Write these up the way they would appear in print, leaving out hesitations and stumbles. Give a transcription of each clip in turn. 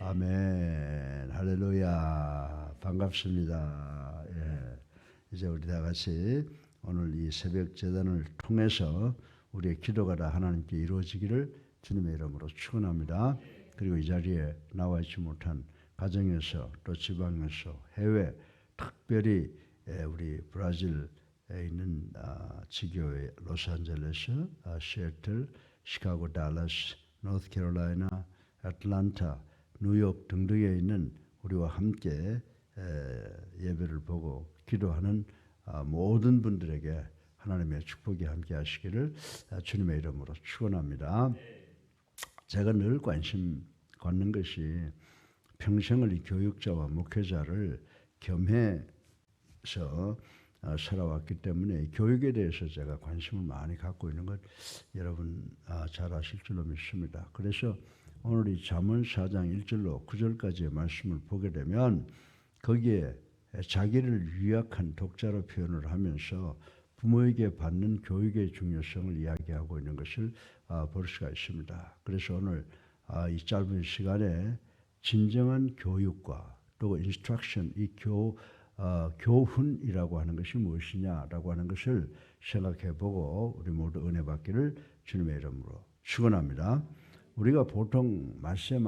아멘. 할렐루야. 반갑습니다. 예. 이제 우리 다 같이 오늘 이 새벽 제단을 통해서 우리의 기도가 다 하나님께 이루어지기를 주님의 이름으로 축원합니다. 그리고 이 자리에 나와 있지 못한 가정에서 또 지방에서 해외 특별히 우리 브라질에 있는 지교회 로스앤젤레스, 시애틀, 시카고, 달라스, 노스캐롤라이나, 애틀란타, 뉴욕 등등에 있는 우리와 함께 예배를 보고 기도하는 모든 분들에게 하나님의 축복이 함께 하시기를 주님의 이름으로 축원합니다. 제가 늘 관심 갖는 것이 평생을 이 교육자와 목회자를 겸해서 살아왔기 때문에 교육에 대해서 제가 관심을 많이 갖고 있는 것 여러분 잘 아실 줄로 믿습니다. 그래서 오늘 이 잠언 4장 1절로 9절까지의 말씀을 보게 되면 거기에 자기를 유약한 독자로 표현을 하면서 부모에게 받는 교육의 중요성을 이야기하고 있는 것을 볼 수가 있습니다. 그래서 오늘 이 짧은 시간에 진정한 교육과 또 인스트럭션, 이 교훈이라고 하는 것이 무엇이냐라고 하는 것을 생각해보고 우리 모두 은혜 받기를 주님의 이름으로 축원합니다. 우리가 보통 말세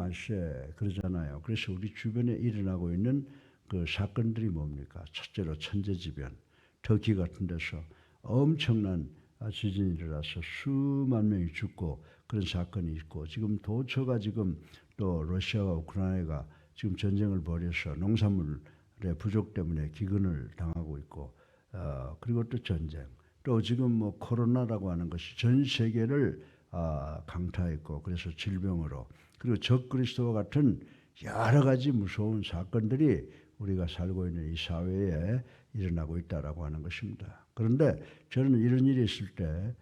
그러잖아요. 그래서 우리 주변에 일어나고 있는 그 사건들이 뭡니까? 첫째로 천재지변, 터키 같은 데서 엄청난 지진이 일어나서 수만 명이 죽고 그런 사건이 있고 지금 도처가 지금 또 러시아와 우크라이나가 지금 전쟁을 벌여서 농산물의 부족 때문에 기근을 당하고 있고 그리고 또 전쟁 또 지금 뭐 코로나라고 하는 것이 전 세계를 강타했고 그래서 질병으로 그리고 적그리스도와 같은 여러 가지 무서운 사건들이 우리가 살고 있는 이 사회에 일어나고 있다라고 하는 것입니다. 그런데 저는 이런 일이 있을 때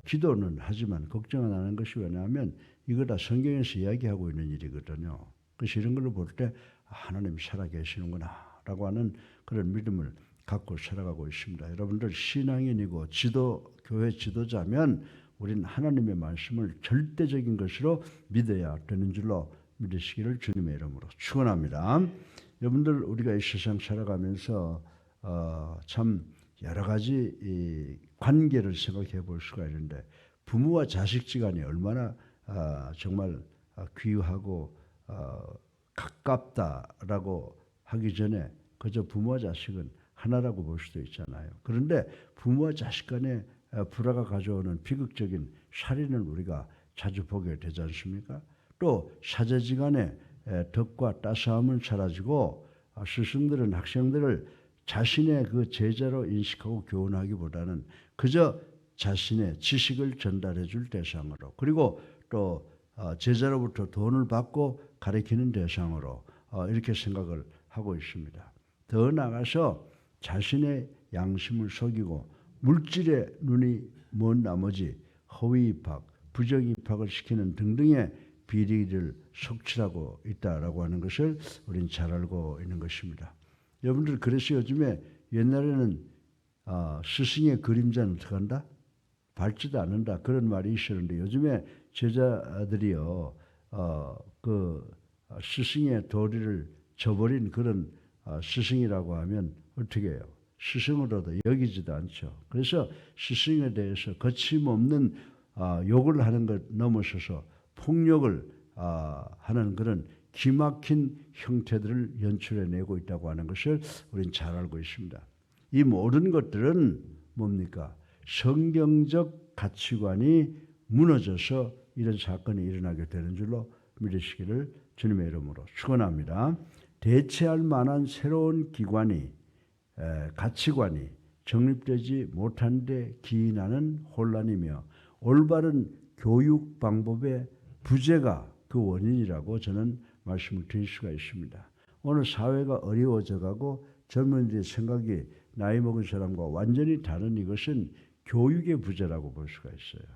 기도는 하지만 걱정은 안 하는 것이 왜냐하면 이거 다 성경에서 이야기하고 있는 일이거든요. 그래서 이런 걸 볼 때 하나님이 살아계시는구나 라고 하는 그런 믿음을 갖고 살아가고 있습니다. 여러분들 신앙인이고 교회 지도자면 우리는 하나님의 말씀을 절대적인 것으로 믿어야 되는 줄로 믿으시기를 주님의 이름으로 축원합니다. 여러분들 우리가 이 세상 살아가면서 참 여러 가지 이 관계를 생각해 볼 수가 있는데 부모와 자식지간이 얼마나 정말 귀하고 가깝다라고 하기 전에 그저 부모와 자식은 하나라고 볼 수도 있잖아요. 그런데 부모와 자식 간에 불화가 가져오는 비극적인 살인을 우리가 자주 보게 되지 않습니까? 또 사제지간에 덕과 따스함은 사라지고 스승들은 학생들을 자신의 그 제자로 인식하고 교훈하기보다는 그저 자신의 지식을 전달해 줄 대상으로 그리고 또 제자로부터 돈을 받고 가르치는 대상으로 이렇게 생각을 하고 있습니다. 더 나아가서 자신의 양심을 속이고 물질에 눈이 먼 나머지 허위 입학, 부정 입학을 시키는 등등의 비리를 속출하고 있다라고 하는 것을 우리는 잘 알고 있는 것입니다. 여러분들 그래서 요즘에 옛날에는 스승의 그림자는 어떻게 한다? 밟지도 않는다 그런 말이 있었는데 요즘에 제자들이요 그 스승의 도리를 저버린 그런 스승이라고 하면 어떻게 해요? 스승으로도 여기지도 않죠. 그래서 스승에 대해서 거침없는 욕을 하는 것 넘어서서 폭력을 하는 그런 기막힌 형태들을 연출해내고 있다고 하는 것을 우리는 잘 알고 있습니다. 이 모든 것들은 뭡니까? 성경적 가치관이 무너져서 이런 사건이 일어나게 되는 줄로 믿으시기를 주님의 이름으로 축원합니다. 대체할 만한 새로운 가치관이 정립되지 못한 데 기인하는 혼란이며 올바른 교육 방법의 부재가 그 원인이라고 저는 말씀을 드릴 수가 있습니다. 오늘 사회가 어려워져 가고 젊은이들의 생각이 나이 먹은 사람과 완전히 다른 이것은 교육의 부재라고 볼 수가 있어요.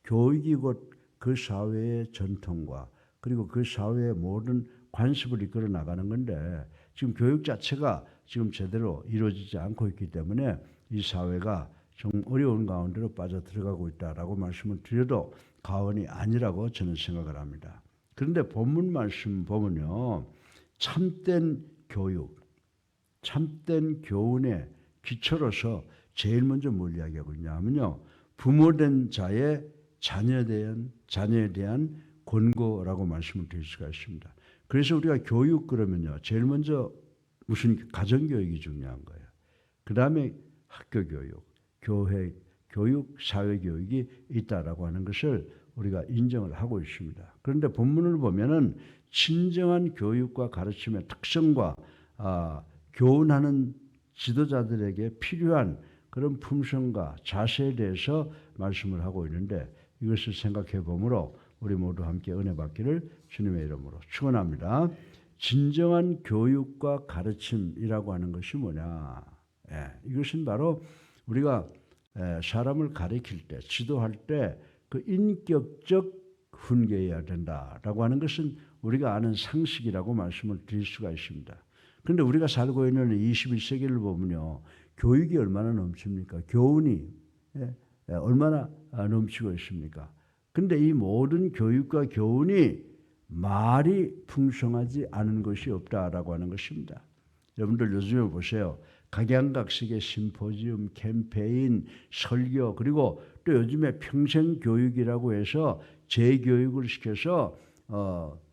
교육이 곧 그 사회의 전통과 그리고 그 사회의 모든 관습을 이끌어 나가는 건데 지금 교육 자체가 지금 제대로 이루어지지 않고 있기 때문에 이 사회가 좀 어려운 가운데로 빠져 들어가고 있다라고 말씀을 드려도 과언이 아니라고 저는 생각을 합니다. 그런데 본문 말씀 보면요, 참된 교육, 참된 교훈의 기초로서 제일 먼저 뭘 이야기하고 있냐면요, 부모된 자의 자녀에 대한 권고라고 말씀을 드릴 수가 있습니다. 그래서 우리가 교육 그러면요, 제일 먼저 무슨 가정교육이 중요한 거예요. 그 다음에 학교교육, 교회 교육, 사회교육이 있다라고 하는 것을 우리가 인정을 하고 있습니다. 그런데 본문을 보면은 진정한 교육과 가르침의 특성과 교훈하는 지도자들에게 필요한 그런 품성과 자세에 대해서 말씀을 하고 있는데, 이것을 생각해 보므로 우리 모두 함께 은혜 받기를 주님의 이름으로 축원합니다. 진정한 교육과 가르침이라고 하는 것이 뭐냐? 이것은 바로 우리가 사람을 가르칠 때, 지도할 때 그 인격적 훈계해야 된다라고 하는 것은 우리가 아는 상식이라고 말씀을 드릴 수가 있습니다. 그런데 우리가 살고 있는 21세기를 보면요, 교육이 얼마나 넘칩니까? 교훈이 얼마나 넘치고 있습니까? 근데 이 모든 교육과 교훈이 말이 풍성하지 않은 것이 없다라고 하는 것입니다. 여러분들 요즘에 보세요. 각양각색의 심포지움, 캠페인, 설교, 그리고 또 요즘에 평생교육이라고 해서 재교육을 시켜서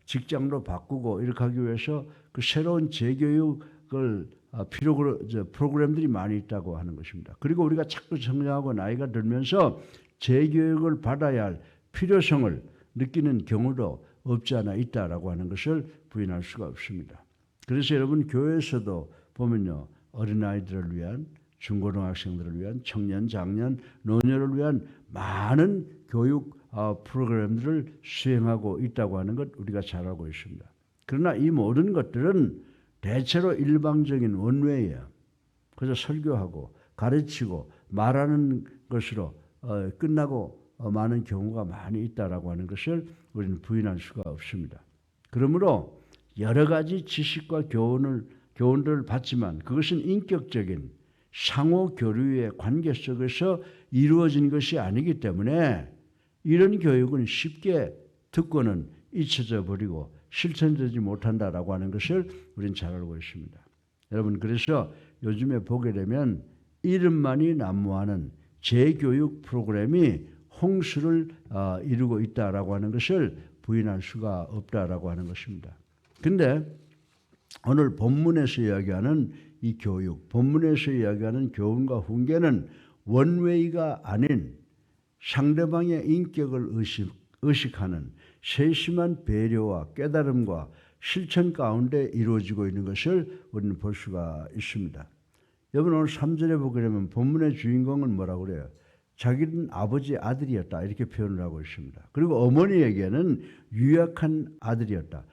직장으로 바꾸고 이렇게 하기 위해서 그 새로운 재교육을 프로그램들이 많이 있다고 하는 것입니다. 그리고 우리가 자꾸 성장하고 나이가 들면서 재교육을 받아야 할 필요성을 느끼는 경우도 없지 않아 있다라고 하는 것을 부인할 수가 없습니다. 그래서 여러분, 교회에서도 보면요, 어린아이들을 위한, 중고등학생들을 위한, 청년, 장년, 노년을 위한 많은 교육 프로그램들을 수행하고 있다고 하는 것 우리가 잘 알고 있습니다. 그러나 이 모든 것들은 대체로 일방적인 원웨이예요. 그래서 설교하고 가르치고 말하는 것으로 끝나고 많은 경우가 많이 있다라고 하는 것을 우리는 부인할 수가 없습니다. 그러므로 여러 가지 지식과 교훈들을 받지만 그것은 인격적인 상호 교류의 관계 속에서 이루어진 것이 아니기 때문에 이런 교육은 쉽게 듣고는 잊혀져 버리고 실천되지 못한다라고 하는 것을 우리는 잘 알고 있습니다. 여러분, 그래서 요즘에 보게 되면 이름만이 난무하는 재교육 프로그램이 홍수를 이루고 있다라고 하는 것을 부인할 수가 없다라고 하는 것입니다. 근데 오늘 본문에서 이야기하는 이 교육, 본문에서 이야기하는 교훈과 훈계는 원웨이가 아닌 상대방의 인격을 의식하는 세심한 배려와 깨달음과 실천 가운데 이루어지고 있는 것을 우리는 볼 수가 있습니다. 여러분, 오늘 3절에 보게 되면 본문의 주인공은 뭐라고 그래요? 자기는 아버지의 아들이었다, 이렇게 표현을 하고 있습니다. 그리고 어머니에게는 유약한 아들이었다.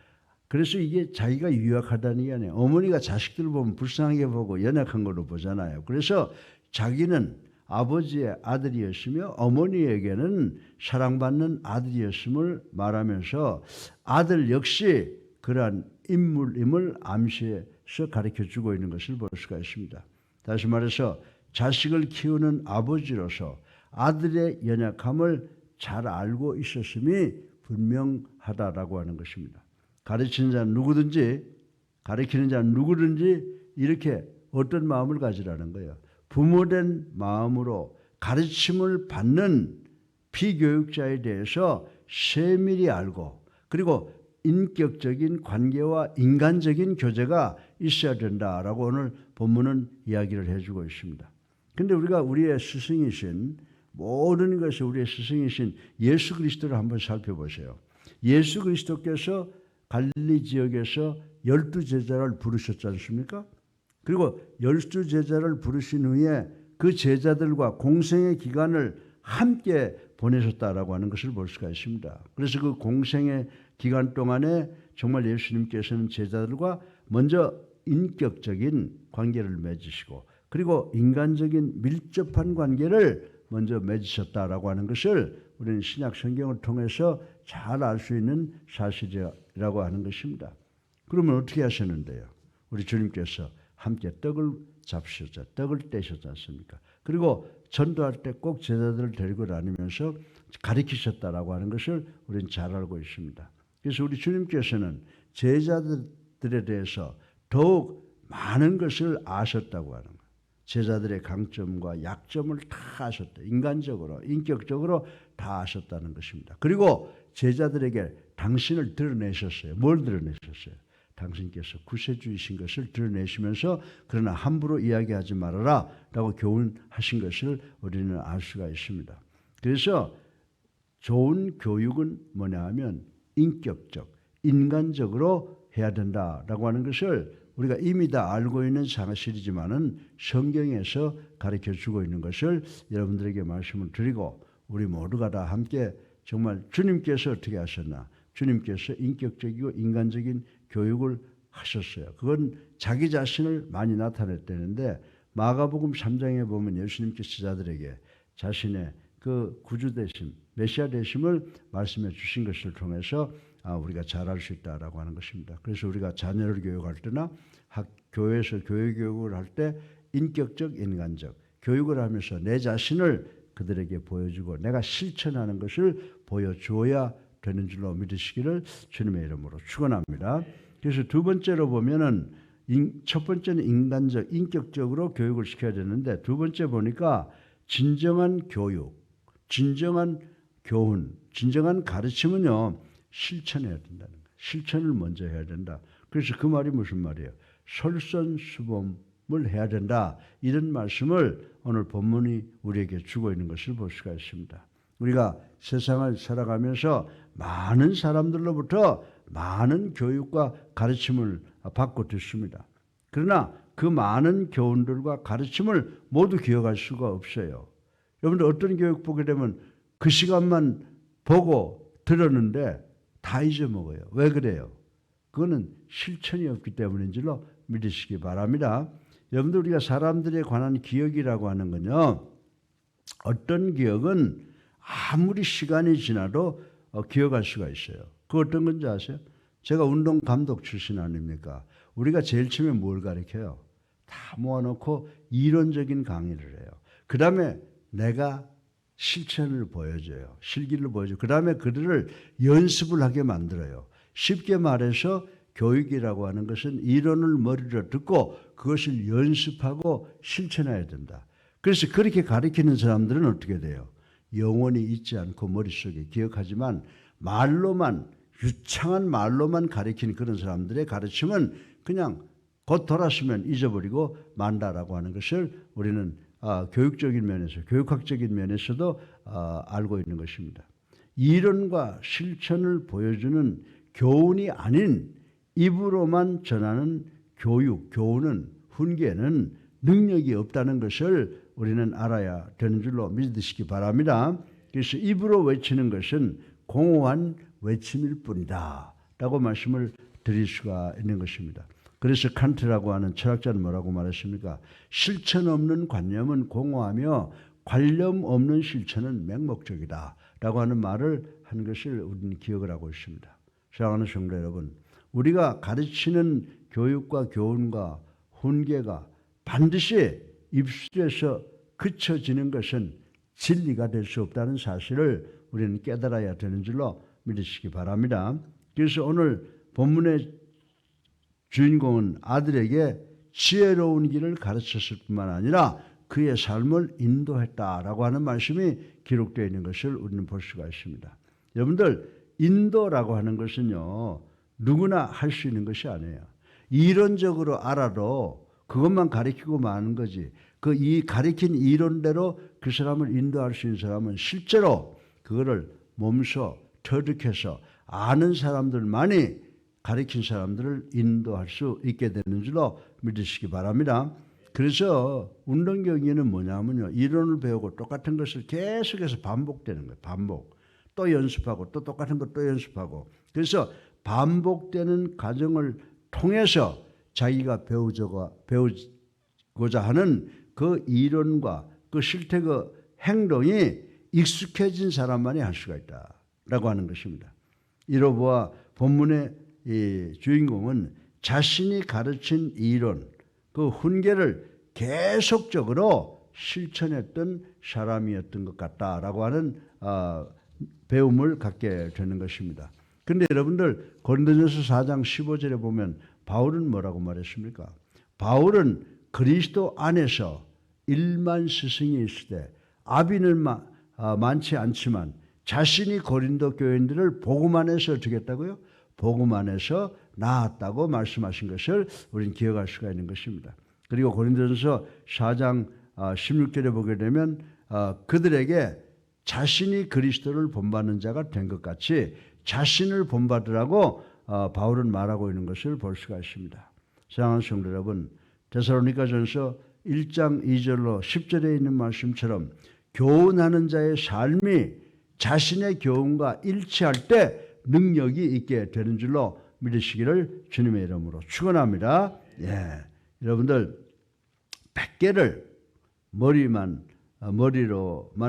그래서 이게 자기가 유약하다는 게 아니에요. 어머니가 자식들을 보면 불쌍하게 보고 연약한 걸로 보잖아요. 그래서 자기는 아버지의 아들이었으며 어머니에게는 사랑받는 아들이었음을 말하면서 아들 역시 그러한 인물임을 암시해서 가르쳐주고 있는 것을 볼 수가 있습니다. 다시 말해서 자식을 키우는 아버지로서 아들의 연약함을 잘 알고 있었음이 분명하다라고 하는 것입니다. 가르치는 자는 누구든지, 가르치는 자는 누구든지 이렇게 어떤 마음을 가지라는 거예요. 부모된 마음으로 가르침을 받는 피교육자에 대해서 세밀히 알고, 그리고 인격적인 관계와 인간적인 교제가 있어야 된다라고 오늘 본문은 이야기를 해주고 있습니다. 그런데 우리가 우리의 스승이신, 모든 것이 우리의 스승이신 예수 그리스도를 한번 살펴보세요. 예수 그리스도께서 갈릴리 지역에서 12제자를 부르셨지 않습니까? 그리고 12제자를 부르신 후에 그 제자들과 공생의 기간을 함께 보내셨다라고 하는 것을 볼 수가 있습니다. 그래서 그 공생의 기간 동안에 정말 예수님께서는 제자들과 먼저 인격적인 관계를 맺으시고, 그리고 인간적인 밀접한 관계를 먼저 맺으셨다라고 하는 것을 우리는 신약 성경을 통해서 잘 알 수 있는 사실이라고 하는 것입니다. 그러면 어떻게 하셨는데요? 우리 주님께서 함께 떡을 잡으셨죠. 떡을 떼셨지 않습니까? 그리고 전도할 때 꼭 제자들을 데리고 다니면서 가르치셨다라고 하는 것을 우리는 잘 알고 있습니다. 그래서 우리 주님께서는 제자들에 대해서 더욱 많은 것을 아셨다고 하는 거예요. 제자들의 강점과 약점을 다 아셨다. 인간적으로, 인격적으로 다 아셨다는 것입니다. 그리고 제자들에게 당신을 드러내셨어요. 뭘 드러내셨어요? 당신께서 구세주이신 것을 드러내시면서 그러나 함부로 이야기하지 말아라 라고 교훈하신 것을 우리는 알 수가 있습니다. 그래서 좋은 교육은 뭐냐 하면 인격적, 인간적으로 해야 된다라고 하는 것을 우리가 이미 다 알고 있는 사실이지만은 성경에서 가르쳐주고 있는 것을 여러분들에게 말씀을 드리고 우리 모두가 다 함께 정말 주님께서 어떻게 하셨나? 주님께서 인격적이고 인간적인 교육을 하셨어요. 그건 자기 자신을 많이 나타냈다는데 마가복음 3장에 보면 예수님께서 제자들에게 자신의 그 구주 되심, 메시아 되심을 말씀해 주신 것을 통해서 우리가 잘 알 수 있다라고 하는 것입니다. 그래서 우리가 자녀를 교육할 때나 교회에서 교육을 할 때 인격적, 인간적 교육을 하면서 내 자신을 그들에게 보여주고 내가 실천하는 것을 보여줘야 되는 줄로 믿으시기를 주님의 이름으로 축원합니다. 그래서 두 번째로 보면은 첫 번째는 인간적, 인격적으로 교육을 시켜야 되는데 두 번째 보니까 진정한 교육, 진정한 교훈, 진정한 가르침은요 실천해야 된다는 거예요. 실천을 먼저 해야 된다. 그래서 그 말이 무슨 말이에요? 솔선수범을 해야 된다. 이런 말씀을 오늘 본문이 우리에게 주고 있는 것을 볼 수가 있습니다. 우리가 세상을 살아가면서 많은 사람들로부터 많은 교육과 가르침을 받고 듣습니다. 그러나 그 많은 교훈들과 가르침을 모두 기억할 수가 없어요. 여러분들 어떤 교육 보게 되면 그 시간만 보고 들었는데 다 잊어먹어요. 왜 그래요? 그거는 실천이 없기 때문인 줄로 믿으시기 바랍니다. 여러분들 우리가 사람들에 관한 기억이라고 하는 건요. 어떤 기억은 아무리 시간이 지나도 기억할 수가 있어요. 그 어떤 건지 아세요? 제가 운동 감독 출신 아닙니까? 우리가 제일 처음에 뭘 가르쳐요? 다 모아놓고 이론적인 강의를 해요. 그 다음에 내가 실천을 보여줘요. 실기를 보여줘요. 그 다음에 그들을 연습을 하게 만들어요. 쉽게 말해서 교육이라고 하는 것은 이론을 머리로 듣고 그것을 연습하고 실천해야 된다. 그래서 그렇게 가르치는 사람들은 어떻게 돼요? 영원히 잊지 않고 머릿속에 기억하지만 말로만 유창한 말로만 가르치는 그런 사람들의 가르침은 그냥 곧 돌아서면 잊어버리고 만다라고 하는 것을 우리는 교육적인 면에서 교육학적인 면에서도 알고 있는 것입니다. 이론과 실천을 보여주는 교훈이 아닌 입으로만 전하는 교육, 교훈은 훈계는 능력이 없다는 것을 우리는 알아야 되는 줄로 믿으시기 바랍니다. 그래서 입으로 외치는 것은 공허한 외침일 뿐이다 라고 말씀을 드릴 수가 있는 것입니다. 그래서 칸트라고 하는 철학자는 뭐라고 말했습니까? 실천 없는 관념은 공허하며 관념 없는 실천은 맹목적이다 라고 하는 말을 한 것을 우리는 기억을 하고 있습니다. 사랑하는 성도 여러분, 우리가 가르치는 교육과 교훈과 훈계가 반드시 입술에서 그쳐지는 것은 진리가 될 수 없다는 사실을 우리는 깨달아야 되는 줄로 믿으시기 바랍니다. 그래서 오늘 본문의 주인공은 아들에게 지혜로운 길을 가르쳤을 뿐만 아니라 그의 삶을 인도했다라고 하는 말씀이 기록되어 있는 것을 우리는 볼 수가 있습니다. 여러분들 인도라고 하는 것은요 누구나 할 수 있는 것이 아니에요. 이론적으로 알아도 그것만 가르치고 마는 거지. 이 가르친 이론대로 그 사람을 인도할 수 있는 사람은 실제로 그거를 몸소 터득해서 아는 사람들만이 가르친 사람들을 인도할 수 있게 되는 줄로 믿으시기 바랍니다. 그래서 운동경기는 뭐냐면요. 이론을 배우고 똑같은 것을 계속해서 반복되는 거예요. 반복. 또 연습하고 또 똑같은 것 또 연습하고. 그래서 반복되는 과정을 통해서 자기가 배우고자 하는 그 이론과 그 실태 그 행동이 익숙해진 사람만이 할 수가 있다라고 하는 것입니다. 이로 보아 본문의 이 주인공은 자신이 가르친 이론, 그 훈계를 계속적으로 실천했던 사람이었던 것 같다라고 하는 배움을 갖게 되는 것입니다. 근데 여러분들 고린도전서 4장 15절에 보면 바울은 뭐라고 말했습니까? 바울은 그리스도 안에서 1만 스승이 있을 때 아비는 많지 않지만 자신이 고린도 교인들을 복음 안에서 어떻게 했다고요? 복음 안에서 낳았다고 말씀하신 것을 우리는 기억할 수가 있는 것입니다. 그리고 고린도전서 4장 16절에 보게 되면 그들에게 자신이 그리스도를 본받는 자가 된 것 같이 자신을 본받으라고 바울은 말하고 있는 것을 볼 수가 있습니다. 사랑하는 성도 여러분, 데살로니가전서 1장 2절로 10절에 있는 말씀처럼 교훈하는 자의 삶이 자신의 교훈과 일치할 때 능력이 있게 되는 줄로 믿으시기를 주님의 이름으로 축원합니다. 예, 여러분들 100개를 머리로만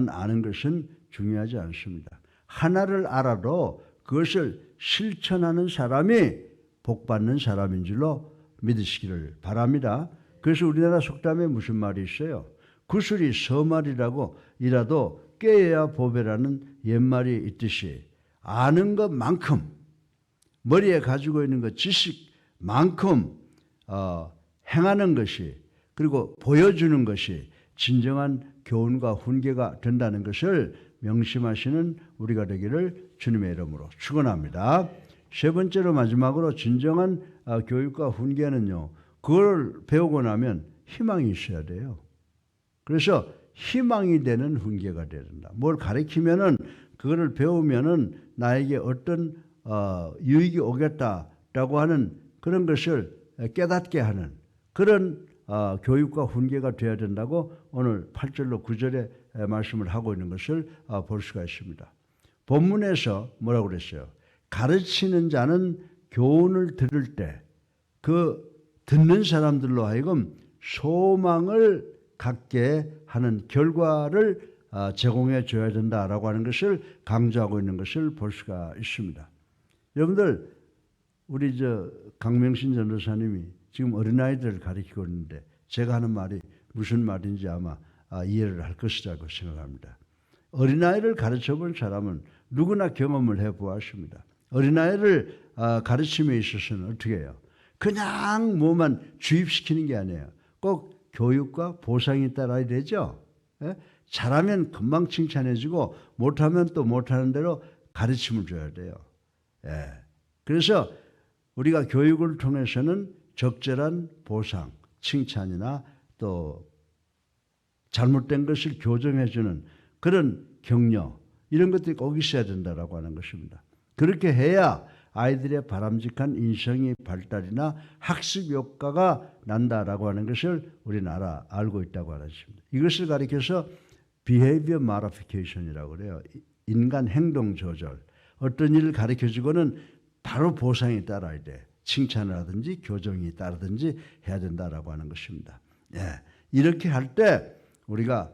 아는 것은 중요하지 않습니다. 하나를 알아도 그것을 실천하는 사람이 복받는 사람인 줄로 믿으시기를 바랍니다. 그래서 우리나라 속담에 무슨 말이 있어요? 구슬이 서말이라고 이라도 깨어야 보배라는 옛말이 있듯이 아는 것만큼 머리에 가지고 있는 것 지식만큼 행하는 것이 그리고 보여주는 것이 진정한 교훈과 훈계가 된다는 것을 명심하시는 우리가 되기를 주님의 이름으로 축원합니다. 세 번째로 마지막으로 진정한 교육과 훈계는요. 그걸 배우고 나면 희망이 있어야 돼요. 그래서 희망이 되는 훈계가 돼야 된다. 뭘 가르치면은 그거를 배우면은 나에게 어떤 유익이 오겠다라고 하는 그런 것을 깨닫게 하는 그런 교육과 훈계가 되어야 된다고 오늘 8절로 9절에 말씀을 하고 있는 것을 볼 수가 있습니다. 본문에서 뭐라고 그랬어요? 가르치는 자는 교훈을 들을 때 그 듣는 사람들로 하여금 소망을 갖게 하는 결과를 제공해 줘야 된다라고 하는 것을 강조하고 있는 것을 볼 수가 있습니다. 여러분들 우리 강명신 전도사님이 지금 어린아이들을 가르치고 있는데 제가 하는 말이 무슨 말인지 아마 이해를 할 것이라고 생각합니다. 어린아이를 가르쳐 본 사람은 누구나 경험을 해보았습니다. 어린아이를 가르침에 있어서는 어떻게 해요? 그냥 뭐만 주입시키는 게 아니에요. 꼭 교육과 보상이 따라야 되죠. 예? 잘하면 금방 칭찬해주고 못하면 또 못하는 대로 가르침을 줘야 돼요. 예. 그래서 우리가 교육을 통해서는 적절한 보상, 칭찬이나 또 잘못된 것을 교정해주는 그런 격려 이런 것들이 꼭 있어야 된다라고 하는 것입니다. 그렇게 해야 아이들의 바람직한 인성의 발달이나 학습 효과가 난다라고 하는 것을 우리는 알고 있다고 하는 것입니다. 이것을 가리켜서 behavior modification이라고 그래요. 인간 행동 조절. 어떤 일을 가르쳐주고는 바로 보상이 따라야 돼. 칭찬을 하든지 교정이 따르든지 해야 된다라고 하는 것입니다. 예. 이렇게 할 때 우리가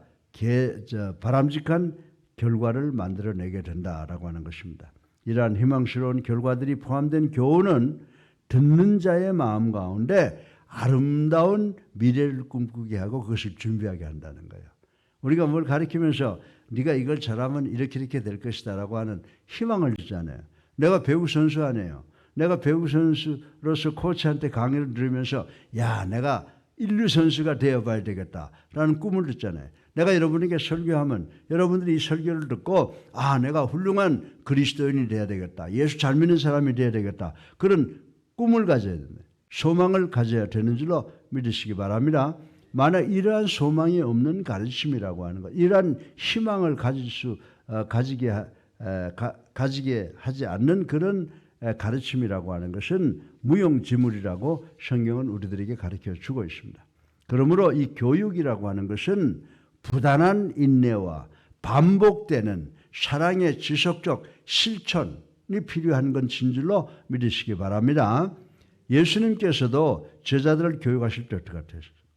바람직한 결과를 만들어내게 된다라고 하는 것입니다. 이러한 희망스러운 결과들이 포함된 교훈은 듣는 자의 마음 가운데 아름다운 미래를 꿈꾸게 하고 그것을 준비하게 한다는 거예요. 우리가 뭘 가르치면서 네가 이걸 잘하면 이렇게 될 것이다 라고 하는 희망을 주잖아요. 내가 배구 선수 아니에요. 내가 배구 선수로서 코치한테 강의를 들으면서 야 내가 인류 선수가 되어봐야 되겠다라는 꿈을 듣잖아요. 내가 여러분에게 설교하면 여러분들이 이 설교를 듣고 내가 훌륭한 그리스도인이 되어야 되겠다. 예수 잘 믿는 사람이 되어야 되겠다. 그런 꿈을 가져야 됩니다. 소망을 가져야 되는 줄로 믿으시기 바랍니다. 만약 이러한 소망이 없는 가르침이라고 하는 것, 이러한 희망을 가지게 하지 않는 그런 가르침이라고 하는 것은 무용지물이라고 성경은 우리들에게 가르쳐 주고 있습니다. 그러므로 이 교육이라고 하는 것은 부단한 인내와 반복되는 사랑의 지속적 실천이 필요한 건 진실로 믿으시기 바랍니다. 예수님께서도 제자들을 교육하실 때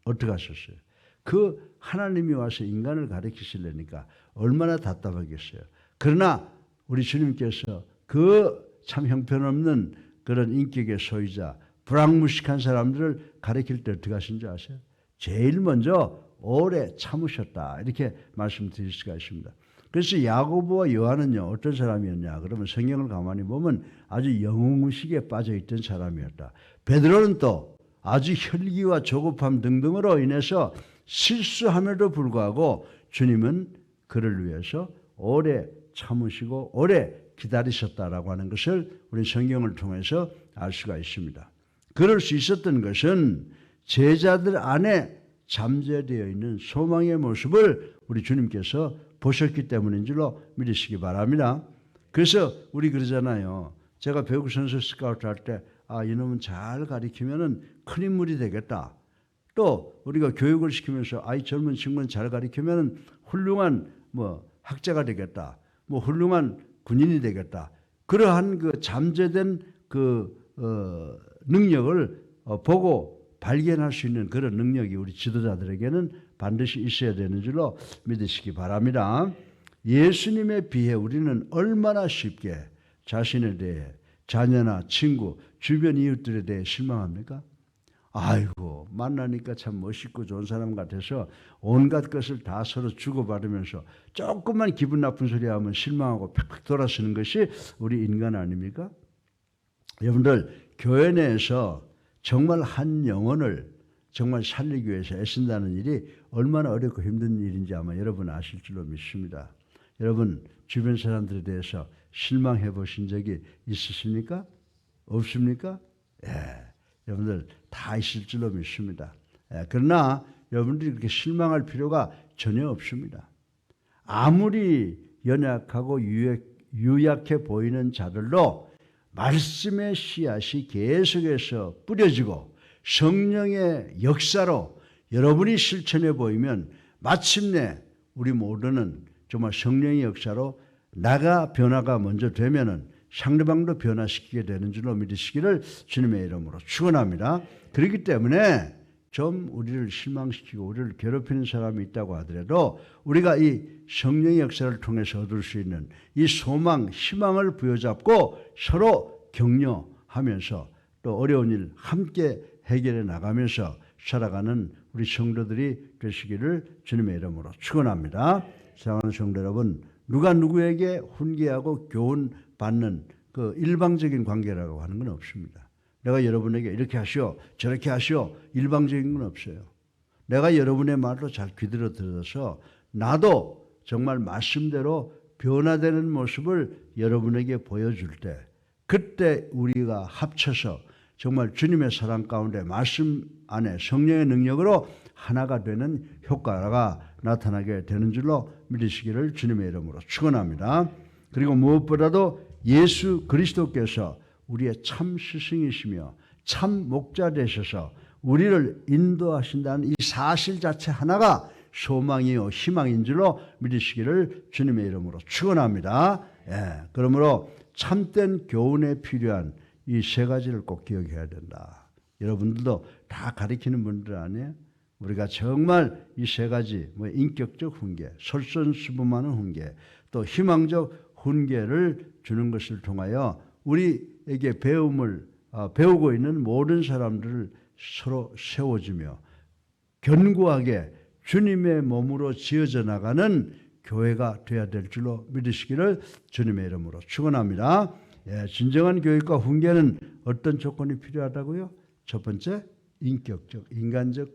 어떻게 하셨어요? 그 하나님이 와서 인간을 가르치시려니까 얼마나 답답하겠어요. 그러나 우리 주님께서 그 참 형편없는 그런 인격의 소유자, 불황무식한 사람들을 가르칠 때 어떻게 하신 줄 아세요? 제일 먼저 오래 참으셨다. 이렇게 말씀드릴 수가 있습니다. 그래서 야고보와 요한은요 어떤 사람이었냐 그러면 성경을 가만히 보면 아주 영웅의식에 빠져있던 사람이었다. 베드로는 또 아주 혈기와 조급함 등등으로 인해서 실수함에도 불구하고 주님은 그를 위해서 오래 참으시고 오래 기다리셨다라고 하는 것을 우리 성경을 통해서 알 수가 있습니다. 그럴 수 있었던 것은 제자들 안에 잠재되어 있는 소망의 모습을 우리 주님께서 보셨기 때문인 줄로 믿으시기 바랍니다. 그래서 우리 그러잖아요. 제가 배구 선수 스카우트 할 때 이놈은 잘 가르치면 큰 인물이 되겠다. 또 우리가 교육을 시키면서 젊은 친구는 잘 가르치면 훌륭한 학자가 되겠다. 훌륭한 군인이 되겠다. 그러한 그 잠재된 능력을 보고 발견할 수 있는 그런 능력이 우리 지도자들에게는 반드시 있어야 되는 줄로 믿으시기 바랍니다. 예수님에 비해 우리는 얼마나 쉽게 자신에 대해 자녀나 친구, 주변 이웃들에 대해 실망합니까? 아이고 만나니까 참 멋있고 좋은 사람 같아서 온갖 것을 다 서로 주고받으면서 조금만 기분 나쁜 소리 하면 실망하고 팍팍 돌아서는 것이 우리 인간 아닙니까? 여러분들 교회 내에서 정말 한 영혼을 정말 살리기 위해서 애쓴다는 일이 얼마나 어렵고 힘든 일인지 아마 여러분 아실 줄로 믿습니다. 여러분 주변 사람들에 대해서 실망해 보신 적이 있으십니까? 없습니까? 여러분들 다 있을 줄로 믿습니다. 그러나 여러분들이 그렇게 실망할 필요가 전혀 없습니다. 아무리 연약하고 유약해 보이는 자들도 말씀의 씨앗이 계속해서 뿌려지고 성령의 역사로 여러분이 실천해 보이면 마침내 우리 모두는 정말 성령의 역사로 나가 변화가 먼저 되면은 상대방도 변화시키게 되는 줄로 믿으시기를 주님의 이름으로 축원합니다. 그렇기 때문에 좀 우리를 실망시키고 우리를 괴롭히는 사람이 있다고 하더라도 우리가 이 성령의 역사를 통해서 얻을 수 있는 이 소망, 희망을 부여잡고 서로 격려하면서 또 어려운 일 함께 해결해 나가면서 살아가는 우리 성도들이 되시기를 주님의 이름으로 축원합니다. 사랑하는 성도 여러분, 누가 누구에게 훈계하고 교훈받는 그 일방적인 관계라고 하는 건 없습니다. 내가 여러분에게 이렇게 하시오, 저렇게 하시오, 일방적인 건 없어요. 내가 여러분의 말로 잘 귀들어 들어서 나도 정말 말씀대로 변화되는 모습을 여러분에게 보여줄 때 그때 우리가 합쳐서 정말 주님의 사랑 가운데 말씀 안에 성령의 능력으로 하나가 되는 효과가 나타나게 되는 줄로 믿으시기를 주님의 이름으로 축원합니다. 그리고 무엇보다도 예수 그리스도께서 우리의 참 스승이시며 참 목자 되셔서 우리를 인도하신다는 이 사실 자체 하나가 소망이요 희망인 줄로 믿으시기를 주님의 이름으로 축원합니다. 그러므로 참된 교훈에 필요한 이 세 가지를 꼭 기억해야 된다. 여러분들도 다 가르치는 분들 아니에요? 우리가 정말 이 세 가지 인격적 훈계, 솔선수범하는 훈계, 또 희망적 훈계를 주는 것을 통하여 우리에게 배우고 있는 모든 사람들을 서로 세워주며 견고하게 주님의 몸으로 지어져 나가는 교회가 되어야 될 줄로 믿으시기를 주님의 이름으로 축원합니다. 진정한 교육과 훈계는 어떤 조건이 필요하다고요? 첫 번째, 인격적, 인간적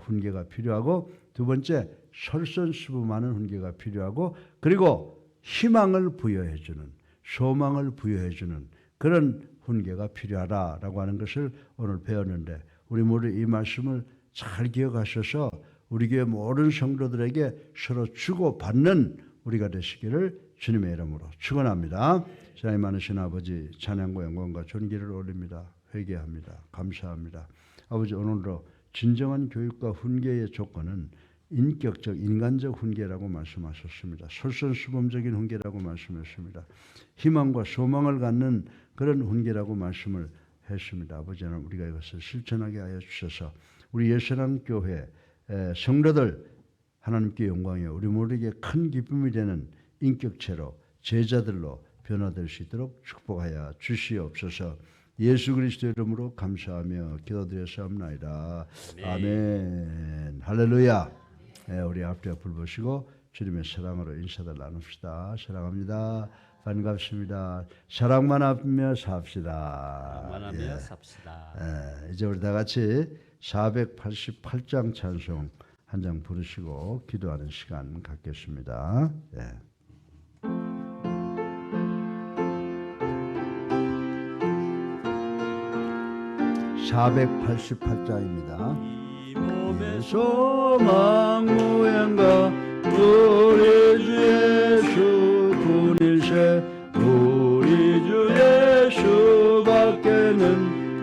훈계가 필요하고 두 번째, 솔선수범하는 훈계가 필요하고 그리고 희망을 부여해주는, 소망을 부여해주는 그런 훈계가 필요하다라고 하는 것을 오늘 배웠는데 우리 모두 이 말씀을 잘 기억하셔서 우리 교회 모든 성도들에게 서로 주고받는 우리가 되시기를 주님의 이름으로 축원합니다. 사랑이 많으신 아버지 찬양과 영광과 존귀를 올립니다. 회개합니다. 감사합니다. 아버지 오늘도 진정한 교육과 훈계의 조건은 인격적, 인간적 훈계라고 말씀하셨습니다. 솔선수범적인 훈계라고 말씀했습니다. 희망과 소망을 갖는 그런 훈계라고 말씀을 했습니다. 아버지는 우리가 이것을 실천하게 하여 주셔서 우리 예수랑교회 성도들 하나님께 영광이요 우리 모두에게 큰 기쁨이 되는 인격체로 제자들로 변화될 수 있도록 축복하여 주시옵소서. 예수 그리스도의 이름으로 감사하며 기도드렸사옵나이다. 아멘. 할렐루야. 우리 앞뒤 앞을 보시고 주님의 사랑으로 인사들 나눕시다. 사랑합니다. 반갑습니다. 사랑만 하며 삽시다. 사랑만 하며 삽시다. 이제 우리 다 같이 488장 찬송 한 장 부르시고 기도하는 시간 갖겠습니다. 488장입니다. 이 몸의 소망 무행가 우리 주 예수 군일세 우리 주 예수밖에는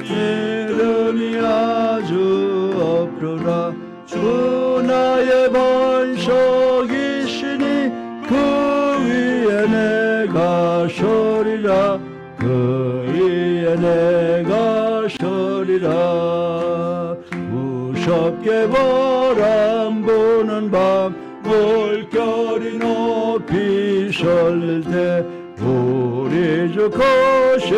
이름이 아주 없도다. 주 나의 반석이시니 그 위에 내가 서리라. 그 위에 내가 서리라. 무섭게 바람 부는 밤 물결이 높이 설릴 때 우리 주 거신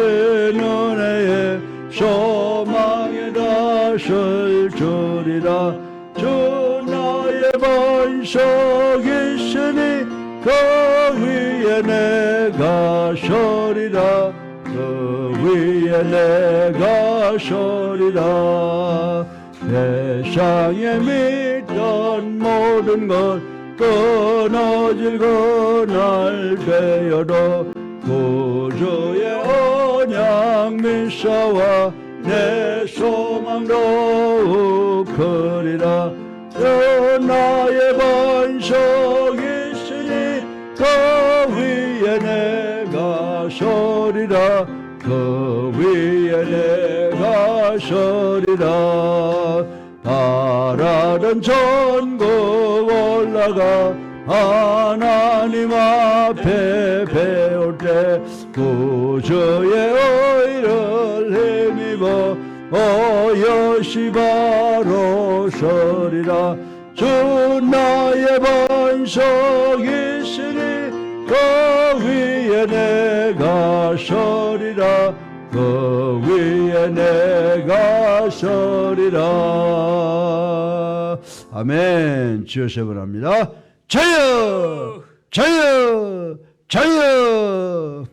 은혜에 소망에 다설 줄이라. 주 나의 반석이시니 그 위에 내가 서리라. 그 위에 내가 서리라. 세상에 믿던 모든 것 끊어질 그날 되어도 구주의 언약 미사와 내 소망 더욱 크리라. 주 나의 반석이 있으니 그 위에 내가 서리라. 그 위에 내가 서리라. 바라던 천국 올라가 하나님 앞에 배울 때 구주의 의를 힘입어 오롯이 바로 서리라. 주 나의 반석이 있으니 그 위에 내가 서리라. 그 위에 내가 서리라. 아멘. 주여 원합니다. 저여 저여 저여.